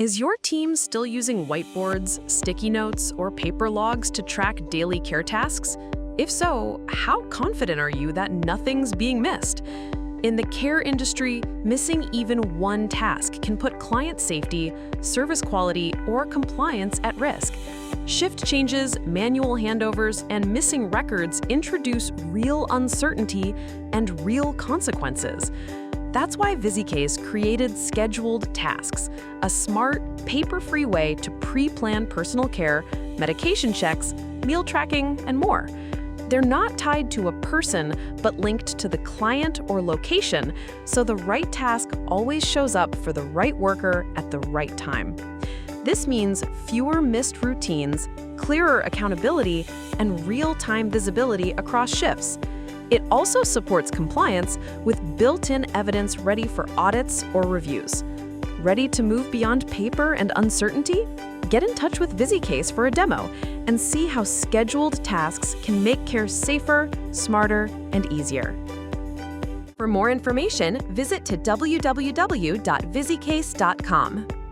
Is your team still using whiteboards, sticky notes, or paper logs to track daily care tasks? If so, how confident are you that nothing's being missed? In the care industry, missing even one task can put client safety, service quality, or compliance at risk. Shift changes, manual handovers, and missing records introduce real uncertainty and real consequences. That's why VisiCase created Scheduled Tasks, a smart, paper-free way to pre-plan personal care, medication checks, meal tracking, and more. They're not tied to a person, but linked to the client or location, so the right task always shows up for the right worker at the right time. This means fewer missed routines, clearer accountability, and real-time visibility across shifts. It also supports compliance with built-in evidence ready for audits or reviews. Ready to move beyond paper and uncertainty? Get in touch with VisiCase for a demo and see how scheduled tasks can make care safer, smarter, and easier. For more information, visit to www.visicase.com.